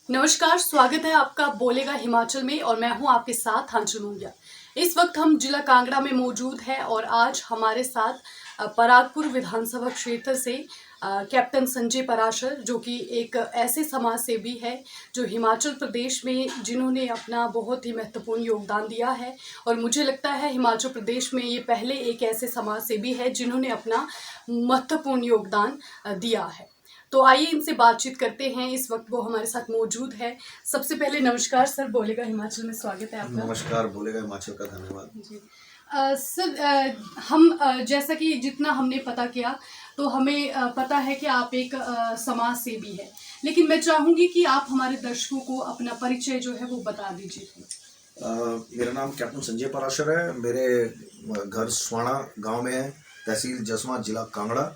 नमस्कार, स्वागत है आपका बोलेगा हिमाचल में और मैं हूं आपके साथ आंचल मुंगिया। इस वक्त हम जिला कांगड़ा में मौजूद हैं और आज हमारे साथ परागपुर विधानसभा क्षेत्र से कैप्टन संजय पराशर, जो कि एक ऐसे समाज सेवी है जो हिमाचल प्रदेश में जिन्होंने अपना बहुत ही महत्वपूर्ण योगदान दिया है। और मुझे लगता है हिमाचल प्रदेश में ये पहले एक ऐसे समाज सेवी है जिन्होंने अपना महत्वपूर्ण योगदान दिया है। तो आइए इनसे बातचीत करते हैं। इस वक्त वो हमारे साथ मौजूद है। सबसे पहले नमस्कार सर, बोलेगा हिमाचल में स्वागत है आपका। नमस्कार, बोलेगा हिमाचल का धन्यवाद जी। सर, हम जैसा कि जितना हमने पता किया तो हमें पता है कि आप एक समाज सेवी है, लेकिन मैं चाहूँगी कि आप हमारे दर्शकों को अपना परिचय जो है वो बता दीजिए। मेरा नाम कैप्टन संजय पराशर है। मेरे घर स्वाणा गांव में है, तहसील जसवा, जिला कांगड़ा।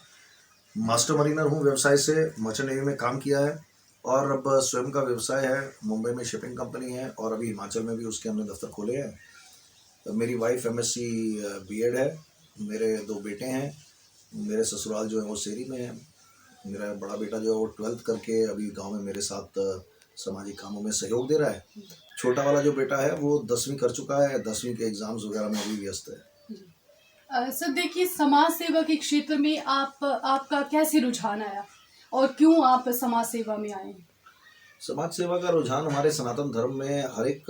मास्टर मरीनर हूँ व्यवसाय से, मर्चेंट नेवी में काम किया है और अब स्वयं का व्यवसाय है। मुंबई में शिपिंग कंपनी है और अभी हिमाचल में भी उसके हमने दफ्तर खोले हैं। तो मेरी वाइफ MSc B.Ed है। मेरे 2 बेटे हैं। मेरे ससुराल जो है वो सेरी में है। मेरा बड़ा बेटा जो है वो 12th करके अभी गांव में मेरे साथ सामाजिक कामों में सहयोग दे रहा है। छोटा वाला जो बेटा है वो 10वीं कर चुका है, 10वीं के एग्जाम्स वगैरह में अभी व्यस्त है। सर देखिए, समाज सेवा के क्षेत्र में आपका कैसे रुझान आया और क्यों आप समाज सेवा में आए? समाज सेवा का रुझान हमारे सनातन धर्म में हर एक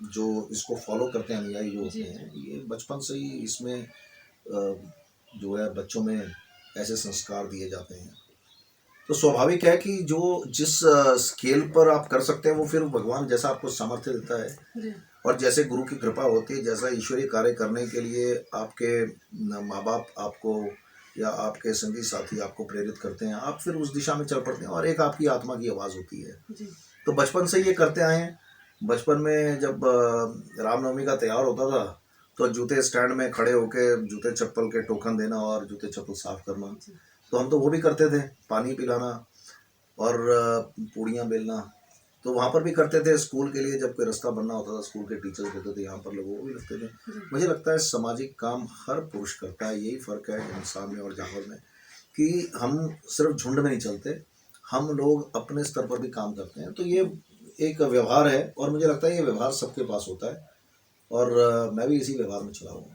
जो इसको फॉलो करते हैं अनुयायी जो होते हैं, ये बचपन से ही इसमें जो है बच्चों में ऐसे संस्कार दिए जाते हैं। तो स्वाभाविक है कि जो जिस स्केल पर आप कर सकते हैं वो फिर भगवान जैसा आपको सामर्थ्य देता है और जैसे गुरु की कृपा होती है, जैसा ईश्वरीय कार्य करने के लिए आपके माँ बाप आपको या आपके संगी साथी आपको प्रेरित करते हैं, आप फिर उस दिशा में चल पड़ते हैं और एक आपकी आत्मा की आवाज़ होती है। तो बचपन से ये करते आए हैं। बचपन में जब रामनवमी का त्यौहार होता था तो जूते स्टैंड में खड़े होकर जूते चप्पल के टोकन देना और जूते चप्पल साफ करना, तो हम तो वो भी करते थे। पानी पिलाना और पूड़ियाँ बेलना, तो वहाँ पर भी करते थे। स्कूल के लिए जब कोई रास्ता बनना होता था, स्कूल के टीचर्स होते थे यहाँ पर, लोग वो भी रखते थे। मुझे लगता है सामाजिक काम हर पुरुष करता है। यही फ़र्क है इंसान में और जानवर में कि हम सिर्फ झुंड में नहीं चलते, हम लोग अपने स्तर पर भी काम करते हैं। तो ये एक व्यवहार है और मुझे लगता है ये व्यवहार सबके पास होता है और मैं भी इसी व्यवहार में चला हुआ हूँ।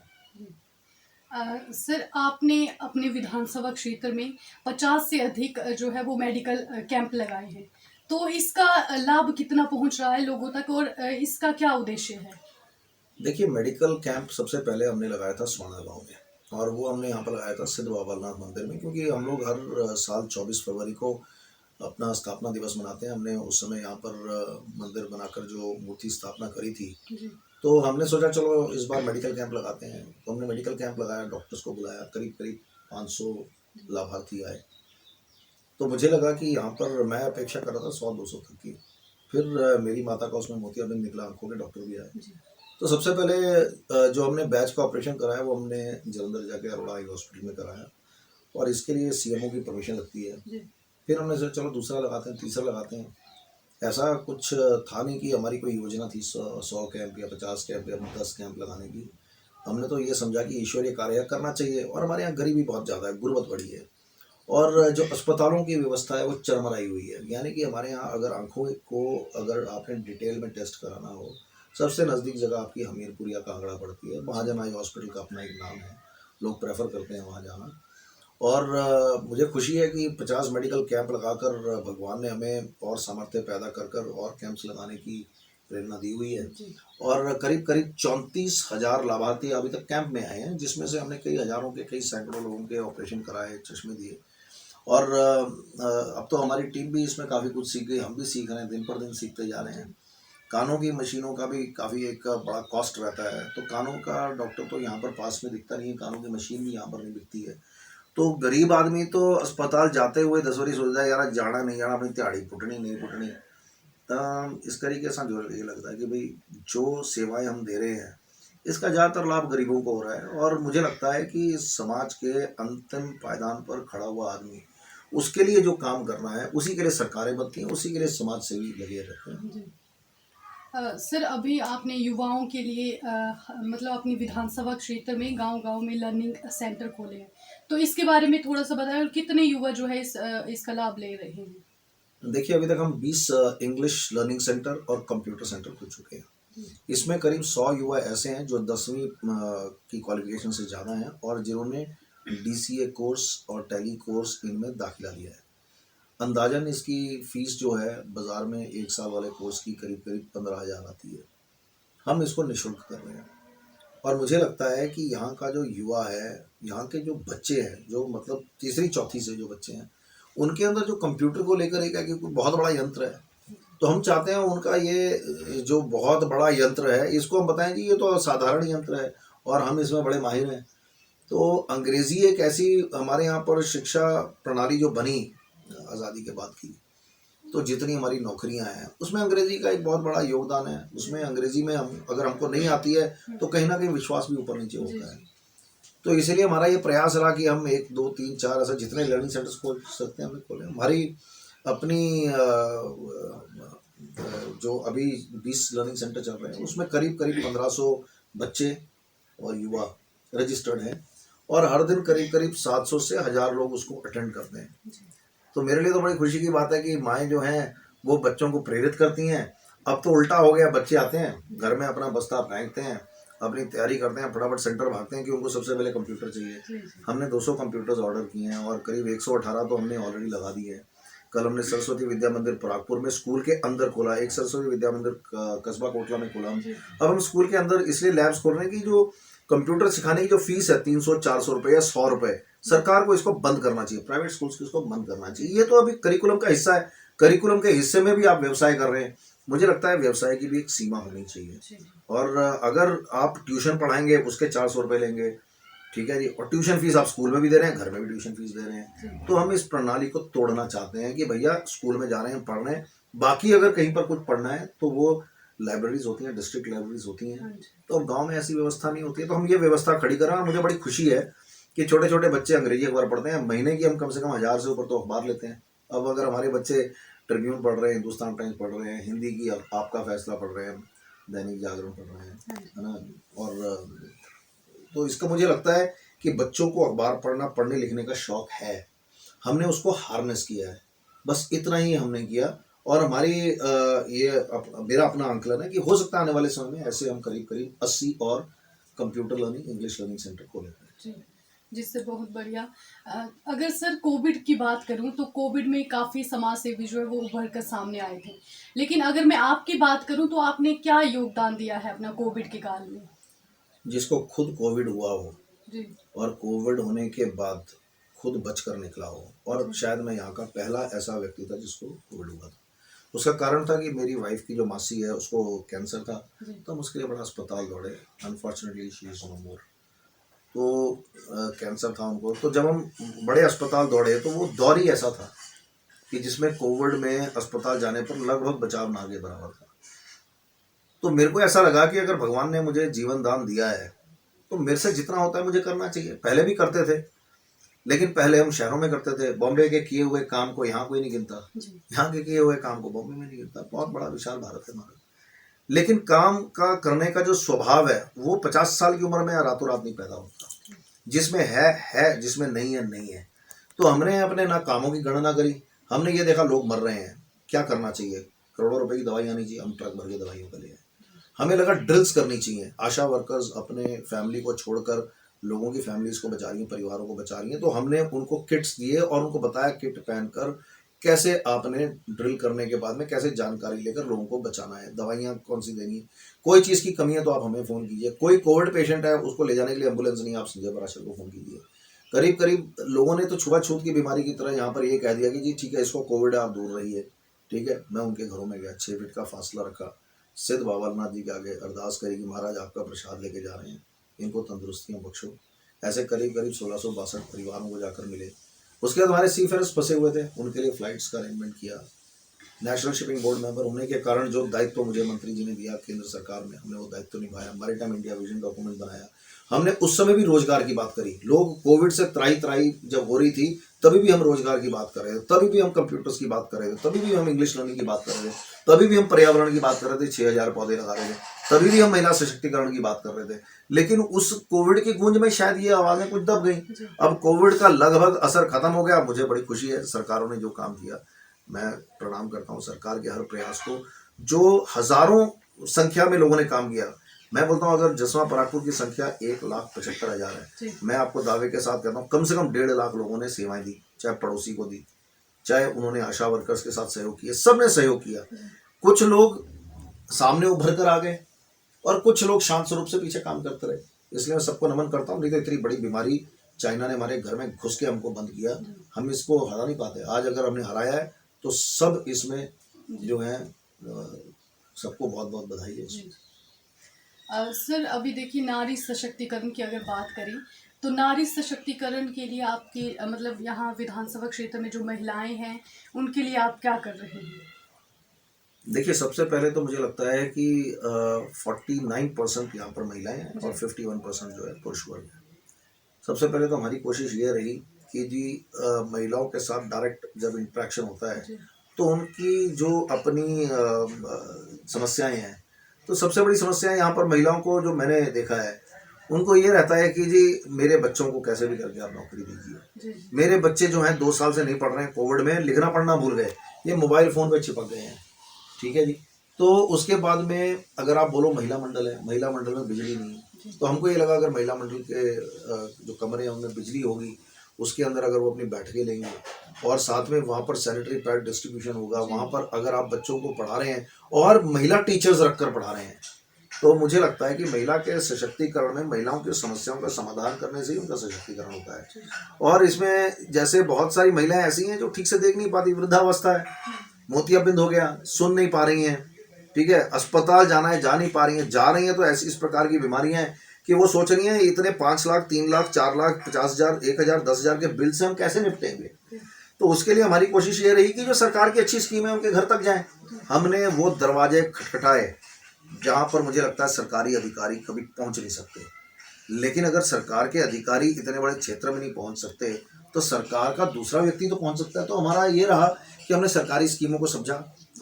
सर, आपने अपने विधानसभा क्षेत्र में 50 से अधिक जो है वो मेडिकल कैंप लगाए हैं, तो इसका लाभ कितना पहुंच रहा है लोगों तक और इसका क्या उद्देश्य है? देखिए, मेडिकल कैंप सबसे पहले हमने लगाया था स्वाणा गांव में और वो हमने यहाँ पर लगाया था सिद्ध बाबानाथ मंदिर में, क्योंकि हम लोग हर साल 24 फरवरी को अपना स्थापना दिवस मनाते हैं। हमने उस समय यहाँ पर मंदिर बनाकर जो मूर्ति स्थापना करी थी, तो हमने सोचा चलो इस बार मेडिकल कैंप लगाते हैं। तो हमने मेडिकल कैंप लगाया, डॉक्टर्स को बुलाया, करीब करीब 500 लाभार्थी आए। तो मुझे लगा कि यहाँ पर मैं अपेक्षा कर रहा था 100-200 तक की, फिर मेरी माता का उसमें मोतियाबिंद निकला, आंखों के डॉक्टर भी आए। तो सबसे पहले जो हमने बैच का ऑपरेशन कराया वो हमने जलंधर जाके अरोड़ा आई हॉस्पिटल में कराया और इसके लिए CMO की परमिशन लगती है। फिर हमने सोचा चलो दूसरा लगाते हैं, तीसरा लगाते हैं। ऐसा कुछ था नहीं कि हमारी कोई योजना थी 100 कैंप या 50 कैंप या 10 कैंप लगाने की। हमने तो ये समझा कि ईश्वरीय कार्य करना चाहिए और हमारे यहाँ गरीबी बहुत ज़्यादा है, गुर्बत बड़ी है और जो अस्पतालों की व्यवस्था है वो चरमराई हुई है। यानी कि हमारे यहाँ अगर आँखों को अगर आपने डिटेल में टेस्ट कराना हो, सबसे नज़दीक जगह आपकी हमीरपुर या कांगड़ा पड़ती है। महाजन आई हॉस्पिटल का अपना एक नाम है, लोग प्रेफर करते हैं वहाँ जाना। और मुझे खुशी है कि 50 मेडिकल कैंप लगाकर भगवान ने हमें और सामर्थ्य पैदा कर और कैंप्स लगाने की प्रेरणा दी हुई है और करीब करीब 34,000 लाभार्थी अभी तक कैंप में आए हैं, जिसमें से हमने कई हज़ारों के, कई सैकड़ों लोगों के ऑपरेशन कराए, चश्मे दिए और अब तो हमारी टीम भी इसमें काफ़ी कुछ सीख गई। हम भी सीख रहे हैं, दिन पर दिन सीखते जा रहे हैं। कानों की मशीनों का भी काफ़ी एक बड़ा कॉस्ट रहता है, तो कानों का डॉक्टर तो यहाँ पर पास में दिखता नहीं है, कानों की मशीन भी यहाँ पर नहीं दिखती है। तो गरीब आदमी तो अस्पताल जाते हुए 10 बारी सोचता है यार जाना नहीं जाना, अपनी दिहाड़ी पुटनी नहीं पुटनी। तो इस तरीके से जो ये लगता है कि भाई जो सेवाएं हम दे रहे हैं इसका ज़्यादातर लाभ गरीबों को हो रहा है और मुझे लगता है कि समाज के अंतिम पायदान पर खड़ा हुआ आदमी, उसके लिए जो काम करना है उसी के लिए सरकारें बनती हैं, उसी के लिए समाज सेवी लगे रहते हैं। सर, अभी आपने युवाओं के लिए मतलब अपनी विधानसभा क्षेत्र में गांव-गांव में लर्निंग सेंटर खोले हैं, तो इसके बारे में थोड़ा सा बताएं और कितने युवा जो है इसका लाभ ले रहे हैं? देखिए, अभी तक हम 20 इंग्लिश लर्निंग सेंटर और कंप्यूटर सेंटर खुल चुके हैं। इसमें करीब 100 युवा ऐसे हैं जो 10वीं की क्वालिफिकेशन से ज़्यादा हैं और जिन्होंने डीसीए कोर्स और टैली कोर्स इनमें दाखिला लिया है। अंदाजन इसकी फ़ीस जो है बाज़ार में 1 साल वाले कोर्स की करीब करीब 15,000 आती है। हम इसको निःशुल्क कर रहे हैं और मुझे लगता है कि यहाँ का जो युवा है, यहाँ के जो बच्चे हैं, जो मतलब तीसरी चौथी से जो बच्चे हैं, उनके अंदर जो कंप्यूटर को लेकर एक बहुत बड़ा यंत्र है। तो हम चाहते हैं उनका ये जो बहुत बड़ा यंत्र है, इसको हम बताएं कि ये तो साधारण यंत्र है और हम इसमें बड़े माहिर हैं। तो अंग्रेज़ी एक ऐसी हमारे यहाँ पर शिक्षा प्रणाली जो बनी आज़ादी के बाद की, तो जितनी हमारी नौकरियां हैं उसमें अंग्रेजी का एक बहुत बड़ा योगदान है। उसमें अंग्रेजी में हम अगर हमको नहीं आती है तो कहीं ना कहीं विश्वास भी ऊपर नीचे होता है। तो इसीलिए हमारा ये प्रयास रहा कि हम 1 2 3 4 ऐसा जितने लर्निंग सेंटर्स खोल सकते हैं हमें खोलें। हमारी अपनी जो अभी 20 लर्निंग सेंटर चल रहे हैं उसमें करीब करीब 1500 बच्चे और युवा रजिस्टर्ड हैं और हर दिन करीब करीब 700 से 1000 लोग उसको अटेंड करते हैं। तो मेरे लिए तो बड़ी खुशी की बात है कि माएँ जो हैं वो बच्चों को प्रेरित करती हैं। अब तो उल्टा हो गया, बच्चे आते हैं घर में अपना बस्ता फेंकते हैं, अपनी तैयारी करते हैं, फटाफट सेंटर भागते हैं कि उनको सबसे पहले कंप्यूटर चाहिए। हमने 200 कंप्यूटर्स ऑर्डर किए हैं और करीब 118 तो हमने ऑलरेडी लगा दिए हैं। कल हमने सरस्वती विद्या मंदिर परागपुर में स्कूल के अंदर खोला, एक सरस्वती विद्या मंदिर कस्बा कोटला में खोला। अब हम स्कूल के अंदर इसलिए लैब्स खोल रहे हैं कि जो कंप्यूटर सिखाने की जो फीस है 300-400 रुपये या 100 रुपये, सरकार को इसको बंद करना चाहिए, प्राइवेट स्कूल्स को इसको बंद करना चाहिए। ये तो अभी करिकुलम का हिस्सा है, करिकुलम के हिस्से में भी आप व्यवसाय कर रहे हैं। मुझे लगता है व्यवसाय की भी एक सीमा होनी चाहिए। और अगर आप ट्यूशन पढ़ाएंगे उसके 400 रुपये लेंगे, ठीक है जी, और ट्यूशन फीस आप स्कूल में भी दे रहे हैं, घर में भी ट्यूशन फीस दे रहे हैं। तो हम इस प्रणाली को तोड़ना चाहते हैं कि भैया स्कूल में जा रहे हैं, पढ़ रहे हैं, बाकी अगर कहीं पर कुछ पढ़ना है तो वो लाइब्रेरीज होती हैं, डिस्ट्रिक्ट लाइब्रेरीज होती हैं। तो अब गाँव में ऐसी व्यवस्था नहीं होती है, तो हम ये व्यवस्था खड़ी कर रहे हैं। और मुझे बड़ी खुशी है कि छोटे छोटे बच्चे अंग्रेजी अखबार पढ़ते हैं। महीने की हम कम से कम 1000 से ऊपर तो अखबार लेते हैं। अब अगर हमारे बच्चे ट्रिब्यून पढ़ रहे हैं, हिंदुस्तान टाइम्स पढ़ रहे हैं, हिंदी की आपका फैसला पढ़ रहे हैं, दैनिक जागरण पढ़ रहे हैं, है ना, और तो इसका मुझे लगता है कि बच्चों को अखबार पढ़ना, पढ़ने लिखने का शौक है, हमने उसको हार्नेस किया है, बस इतना ही हमने किया। और हमारी मेरा अपना आंकलन है कि हो सकता है आने वाले समय में ऐसे हम करीब करीब 80 और computer learning, English learning centre खोलेंगे। जिससे बहुत बढ़िया। अगर सर कोविड की बात करूं तो कोविड में काफ़ी समाज सेवी जो है वो उभर कर सामने आए थे, लेकिन अगर मैं आपकी बात करूं तो आपने क्या योगदान दिया है अपना कोविड के काल में? जिसको खुद कोविड हुआ हो जी। और कोविड होने के बाद खुद बचकर निकला हो, और शायद मैं यहाँ का पहला ऐसा व्यक्ति था जिसको कोविड हुआ था। उसका कारण था कि मेरी वाइफ की जो मासी है उसको कैंसर था, तो हम उसके लिए बड़ा अस्पताल दौड़े। अनफॉर्चुनेटली शी इज़ नो मोर। तो कैंसर था उनको। तो जब हम बड़े अस्पताल दौड़े तो वो दौर ही ऐसा था कि जिसमें कोविड में अस्पताल जाने पर लगभग बचाव ना के बराबर था। तो मेरे को ऐसा लगा कि अगर भगवान ने मुझे जीवन दान दिया है तो मेरे से जितना होता है मुझे करना चाहिए। पहले भी करते थे, लेकिन पहले हम शहरों में करते थे। बॉम्बे के किए हुए काम को यहाँ कोई नहीं गिनता, यहाँ के किए हुए काम को बॉम्बे में नहीं गिनता। बहुत बड़ा विशाल भारत है हमारा, लेकिन काम का करने का जो स्वभाव है वो 50 साल की उम्र में रातों रात नहीं पैदा होता। जिसमें है, जिसमें नहीं है नहीं है। तो हमने अपने ना कामों की गणना करी, हमने ये देखा लोग मर रहे हैं, क्या करना चाहिए, करोड़ों रुपए की दवाई आनी चाहिए, हम ट्रक भर के दवाइयों के लिए। हमें लगा ड्रिल्स करनी चाहिए। आशा वर्कर्स अपने फैमिली को छोड़कर लोगों की फैमिलीज को बचा रही हैं, परिवारों को बचा रही हैं। तो हमने उनको किट्स दिए और उनको बताया किट पहनकर कैसे आपने ड्रिल करने के बाद में कैसे जानकारी लेकर लोगों को बचाना है, दवाइयाँ कौन सी देनी है। कोई चीज़ की कमी है तो आप हमें फ़ोन कीजिए। कोई कोविड पेशेंट है उसको ले जाने के लिए एम्बुलेंस नहीं, आप संजय पराशर को फ़ोन कीजिए। करीब करीब लोगों ने तो छुआछूत की बीमारी की तरह यहाँ पर ये कह दिया कि जी ठीक है इसको कोविड है, आप दूर रहिए। ठीक है, मैं उनके घरों में गया, 6 फीट का फासला रखा, सिद्ध बाबरनाथ जी के आगे अरदास करी कि महाराज आपका प्रसाद लेके जा रहे हैं, इनको तंदुरुस्तियाँ बख्शो। ऐसे करीब करीब 1662 परिवारों को जाकर मिले। उसके बाद हमारे सीफेयर्स फंसे हुए थे, उनके लिए फ़्लाइट्स का अरेंजमेंट किया। नेशनल शिपिंग बोर्ड मेंबर होने के कारण जो दायित्व मुझे मंत्री जी ने दिया केंद्र सरकार में, हमने वो दायित्व निभाया। मैरीटाइम इंडिया विजन डॉक्यूमेंट बनाया। हमने उस समय भी रोजगार की बात करी। लोग कोविड से त्राही त्राही जब हो रही थी तभी भी हम रोजगार की बात कर रहे थे, तभी भी हम कंप्यूटर्स की बात कर रहे थे, तभी भी हम इंग्लिश लर्निंग की बात कर रहे थे, तभी भी हम पर्यावरण की बात कर रहे थे, 6000 पौधे लगा रहे थे, तभी भी हम महिला सशक्तिकरण की बात कर रहे थे। लेकिन उस कोविड की गूंज में शायद ये आवाज़ें कुछ दब गई। अब कोविड का लगभग असर खत्म हो गया। मुझे बड़ी खुशी है सरकारों ने जो काम किया, मैं प्रणाम करता हूँ सरकार के हर प्रयास को, जो हजारों संख्या में लोगों ने काम किया। मैं बोलता हूँ अगर जसवा परागपुर की संख्या 1,75,000 है, मैं आपको दावे के साथ कहता हूँ कम से कम 1.5 लाख लोगों ने सेवाएं दी, चाहे पड़ोसी को दी, चाहे उन्होंने आशा वर्कर्स के साथ सहयोग किया, सबने सहयोग किया। कुछ लोग सामने उभर कर आ गए और कुछ लोग शांत स्वरूप से पीछे काम करते रहे, इसलिए मैं सबको नमन करता हूँ। नहीं तो इतनी बड़ी बीमारी चाइना ने हमारे घर में घुस के हमको बंद किया, हम इसको हरा नहीं पाते। आज अगर हमने हराया है तो सब इसमें जो है सबको बहुत बहुत बधाई है। सर अभी देखिए नारी सशक्तिकरण की अगर बात करें तो नारी सशक्तिकरण के लिए आपके मतलब यहाँ विधानसभा क्षेत्र में जो महिलाएं हैं उनके लिए आप क्या कर रहे हैं? देखिए सबसे पहले तो मुझे लगता है कि 49% यहाँ पर महिलाएं हैं और 51% जो है पुरुष वर्ग है। सबसे पहले तो हमारी कोशिश ये रही कि जी महिलाओं के साथ डायरेक्ट जब इंटरेक्शन होता है तो उनकी जो अपनी समस्याएं हैं, तो सबसे बड़ी समस्या यहाँ पर महिलाओं को जो मैंने देखा है, उनको ये रहता है कि जी मेरे बच्चों को कैसे भी करके आप नौकरी दीजिए। मेरे बच्चे जो हैं 2 साल से नहीं पढ़ रहे हैं, कोविड में लिखना पढ़ना भूल गए, ये मोबाइल फ़ोन पे चिपक गए हैं, ठीक है जी। तो उसके बाद में अगर आप बोलो महिला मंडल है, महिला मंडल में बिजली नहीं है, तो हमको ये लगा अगर महिला मंडल के जो कमरे हैं उनमें बिजली होगी, उसके अंदर अगर वो अपनी बैठकें लेंगे और साथ में वहाँ पर सैनिटरी पैड डिस्ट्रीब्यूशन होगा, वहाँ पर अगर आप बच्चों को पढ़ा रहे हैं और महिला टीचर्स रख कर पढ़ा रहे हैं, तो मुझे लगता है कि महिला के सशक्तिकरण में महिलाओं की समस्याओं का समाधान करने से ही उनका सशक्तिकरण होता है। और इसमें जैसे बहुत सारी महिलाएं ऐसी हैं जो ठीक से देख नहीं पाती, वृद्धावस्था है, मोतियाबिंद हो गया, सुन नहीं पा रही हैं, ठीक है, अस्पताल जाना है जा नहीं पा रही हैं, जा रही हैं तो ऐसी इस प्रकार की बीमारियां हैं कि वो सोच रही हैं इतने 5 लाख 3 लाख 4 लाख 50,000 1,000 10,000 के बिल से हम कैसे निपटेंगे। तो उसके लिए हमारी कोशिश ये रही कि जो सरकार की अच्छी स्कीम है उनके घर तक जाएं। हमने वो दरवाजे खटखटाए जहाँ पर मुझे लगता है सरकारी अधिकारी कभी पहुँच नहीं सकते, लेकिन अगर सरकार के अधिकारी इतने बड़े क्षेत्र में नहीं पहुँच सकते तो सरकार का दूसरा व्यक्ति तो पहुँच सकता है। तो हमारा ये रहा कि हमने सरकारी स्कीमों को समझा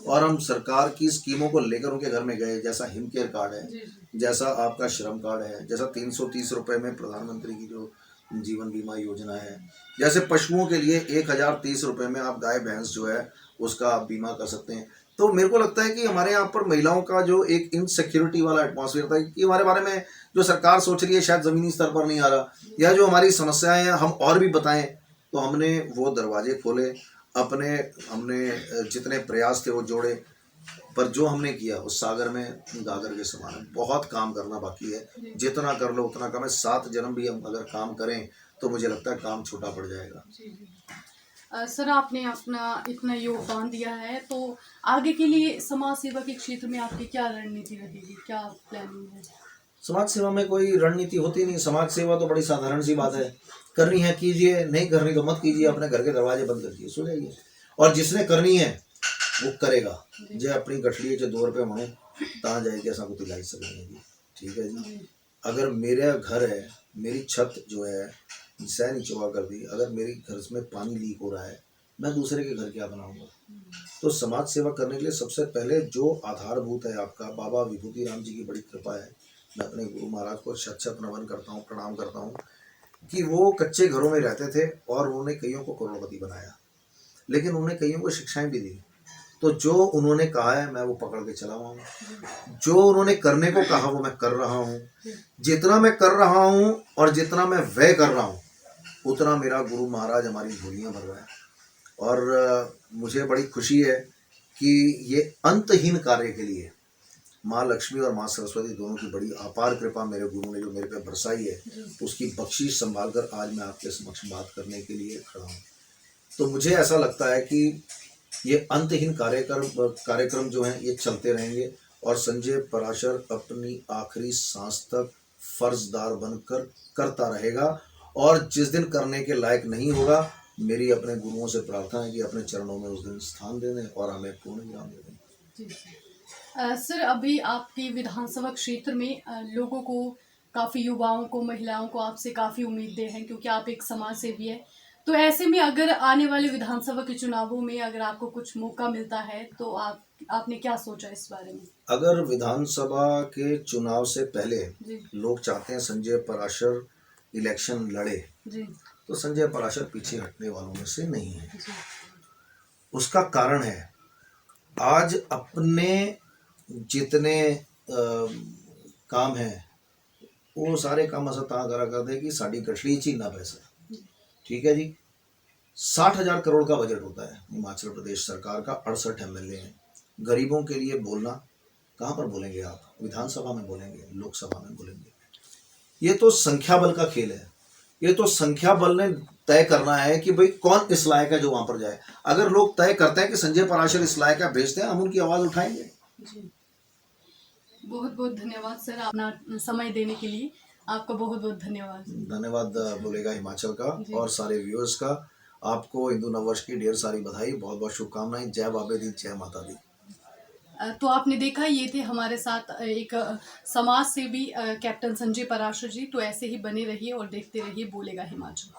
और हम सरकार की स्कीमों को लेकर उनके घर में गए, जैसा हिम केयर कार्ड है, जैसा आपका श्रम कार्ड है, जैसा 330 रुपये में प्रधानमंत्री की जो जीवन बीमा योजना है, जैसे पशुओं के लिए 1,030 रुपये में आप गाय भैंस जो है उसका आप बीमा कर सकते हैं। तो मेरे को लगता है कि हमारे यहाँ पर महिलाओं का जो एक इनसिक्योरिटी वाला एटमॉस्फेयर था कि हमारे बारे में जो सरकार सोच रही है शायद ज़मीनी स्तर पर नहीं आ रहा, या जो हमारी समस्याएं हैं हम और भी बताएं, तो हमने वो दरवाजे खोले, हमने जितने प्रयास थे वो जोड़े, पर जो हमने किया उस सागर में गागर के समान है। बहुत काम करना बाकी है, जितना कर लो उतना कम है। 7 जन्म भी हम अगर काम करें तो मुझे लगता है काम छोटा पड़ जाएगा। सर आपने अपना इतना योगदान दिया है, तो आगे के लिए समाज सेवा के क्षेत्र में आपकी क्या रणनीति रहेगी, क्या प्लानिंग है? समाज सेवा में कोई रणनीति होती नहीं, समाज सेवा तो बड़ी साधारण सी बात है, करनी है कीजिए, नहीं करनी तो मत कीजिए, अपने घर के दरवाजे बंद कर दिए, सो जाइए। और जिसने करनी है वो करेगा, जो अपनी गठड़ी जो 2 रुपये मांगे ता जाएगी, ऐसा कुछ लाई सकेंगे, ठीक है जी। अगर मेरा घर है, मेरी छत जो है सह नहीं चुका कर दी, अगर मेरे घर में पानी लीक हो रहा है, मैं दूसरे के घर क्या बनाऊंगा। तो समाज सेवा करने के लिए सबसे पहले जो आधारभूत है आपका, बाबा विभूति राम जी की बड़ी कृपा है, मैं अपने गुरु महाराज को शत नमन करता हूँ, प्रणाम करता हूँ कि वो कच्चे घरों में रहते थे और उन्होंने कईयों को करोड़पति बनाया, लेकिन उन्होंने कईयों को शिक्षाएं भी दी। तो जो उन्होंने कहा है मैं वो पकड़ के चला हूँ, जो उन्होंने करने को कहा वो मैं कर रहा हूँ। जितना मैं कर रहा हूँ और जितना मैं व्यय कर रहा हूँ उतना मेरा गुरु महाराज हमारी झोलियाँ भर रहा है। और मुझे बड़ी खुशी है कि ये अंतहीन कार्य के लिए माँ लक्ष्मी और माँ सरस्वती दोनों की बड़ी अपार कृपा मेरे गुरु ने जो मेरे पे बरसाई है, उसकी बख्शीश संभाल कर आज मैं आपके समक्ष बात करने के लिए खड़ा हूँ। तो मुझे ऐसा लगता है कि ये अंतहीन कार्यक्रम जो हैं ये चलते रहेंगे और संजय पराशर अपनी आखिरी सांस तक फर्जदार बनकर करता रहेगा। और जिस दिन करने के लायक नहीं होगा, मेरी अपने गुरुओं से प्रार्थना है कि अपने चरणों में उस दिन स्थान दे दें और हमें पूर्ण विराम दे दें। सर अभी आपके विधानसभा क्षेत्र में लोगों को, काफ़ी युवाओं को, महिलाओं को आपसे काफ़ी उम्मीदें हैं क्योंकि आप एक समाज सेवी है। तो ऐसे में अगर आने वाले विधानसभा के चुनावों में अगर आपको कुछ मौका मिलता है तो आपने क्या सोचा इस बारे में? अगर विधानसभा के चुनाव से पहले लोग चाहते हैं संजय पराशर इलेक्शन लड़े, तो संजय पराशर पीछे हटने वालों में से नहीं है। उसका कारण है आज अपने जितने काम हैं वो सारे काम अस तां करा करते कि साड़ी गठड़ी च इन्ना पैसा। ठीक है जी, 60,000 करोड़ का बजट होता है हिमाचल प्रदेश सरकार का, 68 एमएलए हैं। गरीबों के लिए बोलना कहाँ पर बोलेंगे आप? विधानसभा में बोलेंगे, लोकसभा में बोलेंगे? ये तो संख्या बल का खेल है। ये तो संख्या बल ने तय करना है कि भाई कौन इस लायक है जो वहां पर जाए। अगर लोग तय करते हैं कि संजय पराशर इस लायक है, भेजते हैं, हम उनकी आवाज उठाएंगे। जी, बहुत बहुत धन्यवाद सर अपना समय देने के लिए। आपका बहुत बहुत धन्यवाद। धन्यवाद बोलेगा हिमाचल का जी। और सारे व्यूअर्स का। आपको हिंदू नववर्ष की ढेर सारी बधाई, बहुत बहुत शुभकामनाएं। जय बाबे दी, जय माता दी। तो आपने देखा ये थे हमारे साथ एक समाज सेवी कैप्टन संजय पराशर जी। तो ऐसे ही बने रहिए और देखते रहिए बोलेगा हिमाचल।